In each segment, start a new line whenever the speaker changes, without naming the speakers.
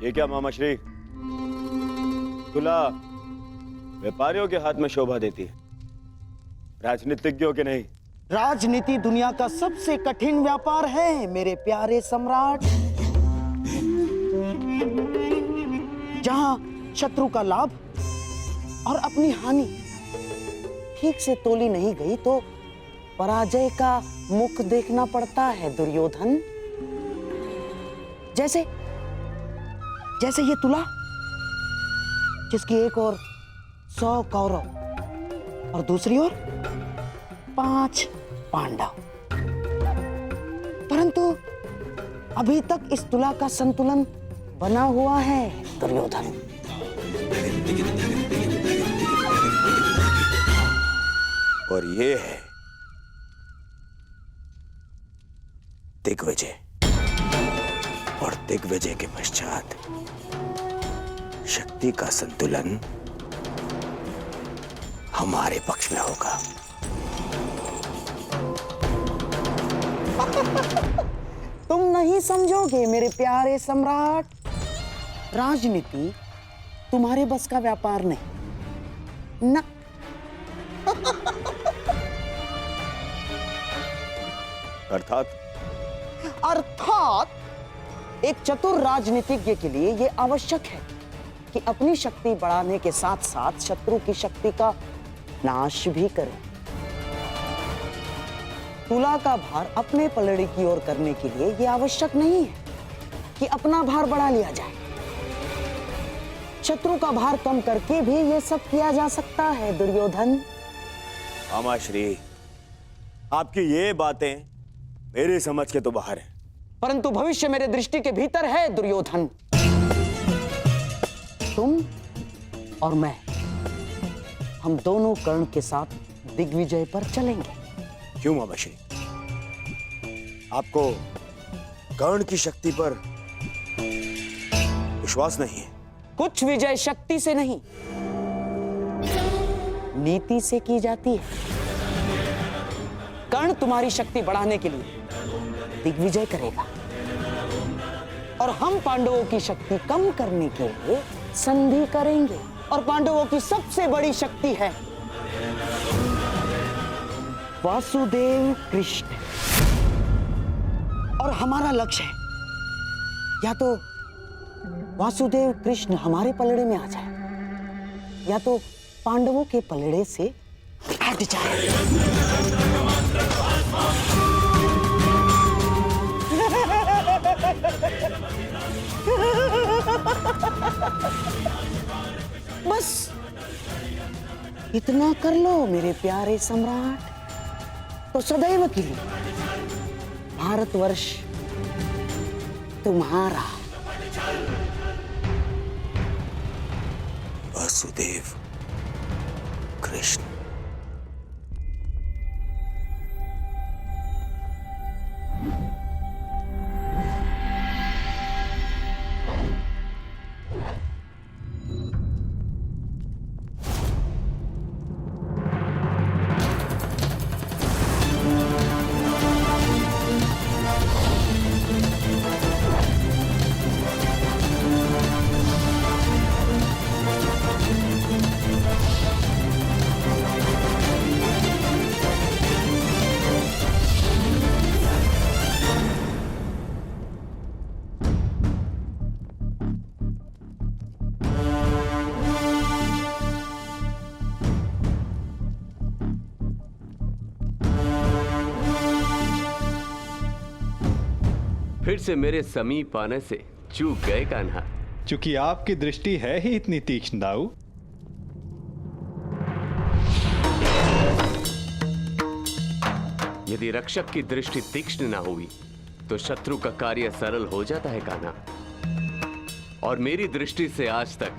ये क्या मामाश्री, तुला व्यापारियों के हाथ में शोभा देती है, राजनीतिज्ञों के नहीं।
राजनीति दुनिया का सबसे कठिन व्यापार है मेरे प्यारे सम्राट। जहां शत्रु का लाभ और अपनी हानि ठीक से तोली नहीं गई तो पराजय का मुख देखना पड़ता है दुर्योधन। जैसे जैसे ये तुला, जिसकी एक ओर 100 कौरव और दूसरी ओर 5 पांडव, परंतु अभी तक इस तुला का संतुलन बना हुआ है दुर्योधन।
और ये है दिग्विजय, और दिग्विजय के पश्चात शक्ति का संतुलन हमारे पक्ष में होगा।
तुम नहीं समझोगे मेरे प्यारे सम्राट। राजनीति तुम्हारे बस का व्यापार नहीं ना। अर्थात एक चतुर राजनीतिज्ञ के लिए यह आवश्यक है कि अपनी शक्ति बढ़ाने के साथ साथ शत्रु की शक्ति का नाश भी करे। तुला का भार अपने पलड़े की ओर करने के लिए यह आवश्यक नहीं है कि अपना भार बढ़ा लिया जाए। शत्रु का भार कम करके भी यह सब किया जा सकता है दुर्योधन।
मामाश्री, आपकी ये बातें मेरी समझ के तो बाहर है।
परंतु भविष्य मेरे दृष्टि के भीतर है दुर्योधन। तुम और मैं, हम दोनों कर्ण के साथ दिग्विजय पर चलेंगे।
क्यों मामाश्री, आपको कर्ण की शक्ति पर विश्वास नहीं है?
कुछ विजय शक्ति से नहीं, नीति से की जाती है। कर्ण तुम्हारी शक्ति बढ़ाने के लिए दिग्विजय करेगा और हम पांडवों की शक्ति कम करने के लिए संधि करेंगे। और पांडवों की सबसे बड़ी शक्ति है वासुदेव कृष्ण, और हमारा लक्ष्य है या तो वासुदेव कृष्ण हमारे पलड़े में आ जाए या तो पांडवों के पलड़े से हट जाए। बस इतना कर लो मेरे प्यारे सम्राट, तो सदैव के लिए भारतवर्ष तुम्हारा।
वासुदेव कृष्ण।
फिर से मेरे समीप आने से चूक गए कान्हा।
चूंकि आपकी दृष्टि है ही इतनी तीक्ष्ण दाऊ।
यदि रक्षक की दृष्टि तीक्ष्ण ना हुई तो शत्रु का कार्य सरल हो जाता है कान्हा। और मेरी दृष्टि से आज तक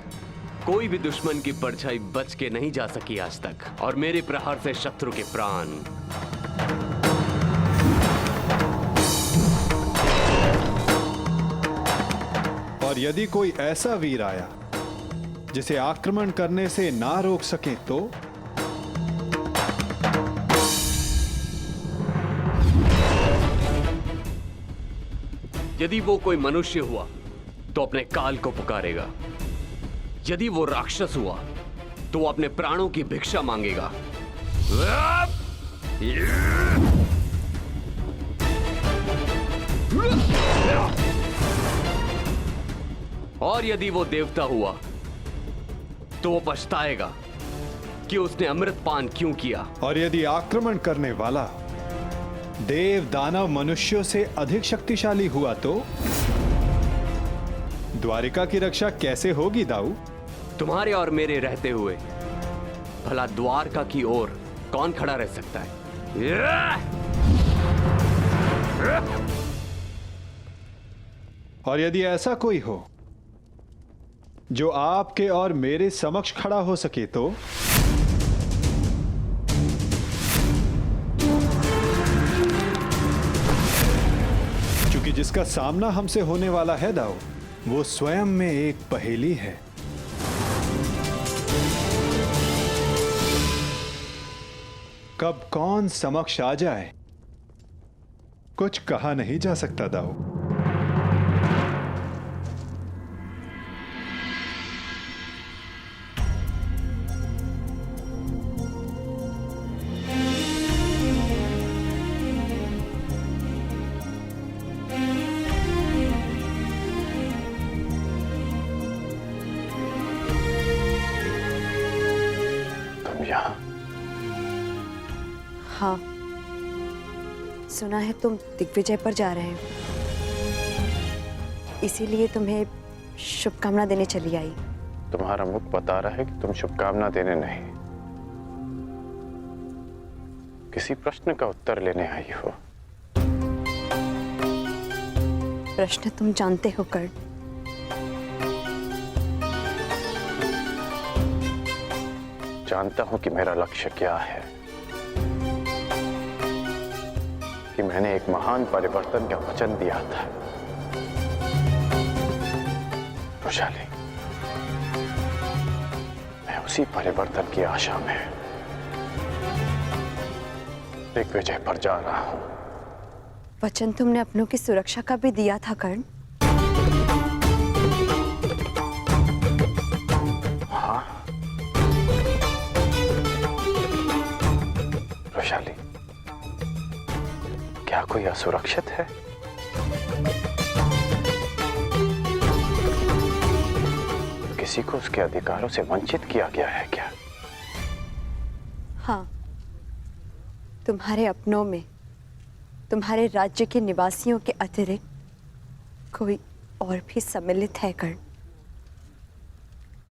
कोई भी दुश्मन की परछाई बच के नहीं जा सकी आज तक, और मेरे प्रहार से शत्रु के प्राण।
और यदि कोई ऐसा वीर आया जिसे आक्रमण करने से ना रोक सके तो
यदि वो कोई मनुष्य हुआ तो अपने काल को पुकारेगा। यदि वो राक्षस हुआ तो वो अपने प्राणों की भिक्षा मांगेगा। और यदि वो देवता हुआ तो वो पछताएगा कि उसने अमृत पान क्यों किया।
और यदि आक्रमण करने वाला देव दानव मनुष्यों से अधिक शक्तिशाली हुआ तो द्वारिका की रक्षा कैसे होगी दाऊ?
तुम्हारे और मेरे रहते हुए भला द्वारका की ओर कौन खड़ा रह सकता है?
और यदि ऐसा कोई हो जो आपके और मेरे समक्ष खड़ा हो सके तो? क्योंकि जिसका सामना हमसे होने वाला है दाऊ, वो स्वयं में एक पहेली है। कब कौन समक्ष आ जाए कुछ कहा नहीं जा सकता दाऊ।
तुम यहां?
हाँ, सुना है तुम दिग्विजय पर जा रहे हो, इसीलिए तुम्हें शुभकामना देने चली आई।
तुम्हारा मुख बता रहा है कि तुम शुभकामना देने नहीं, किसी प्रश्न का उत्तर लेने आई हो।
प्रश्न तुम जानते हो कर्ण।
जानता हूं कि मेरा लक्ष्य क्या है, कि मैंने एक महान परिवर्तन का वचन दिया था। वैशाली, मैं उसी परिवर्तन की आशा में दिग्विजय पर जा रहा हूं।
वचन तुमने अपनों की सुरक्षा का भी दिया था कर्ण।
हाँ वैशाली, क्या कोई असुरक्षित है? किसी को उसके अधिकारों से वंचित किया गया है क्या?
हाँ, तुम्हारे अपनों में तुम्हारे राज्य के निवासियों के अतिरिक्त कोई और भी सम्मिलित है कर्ण।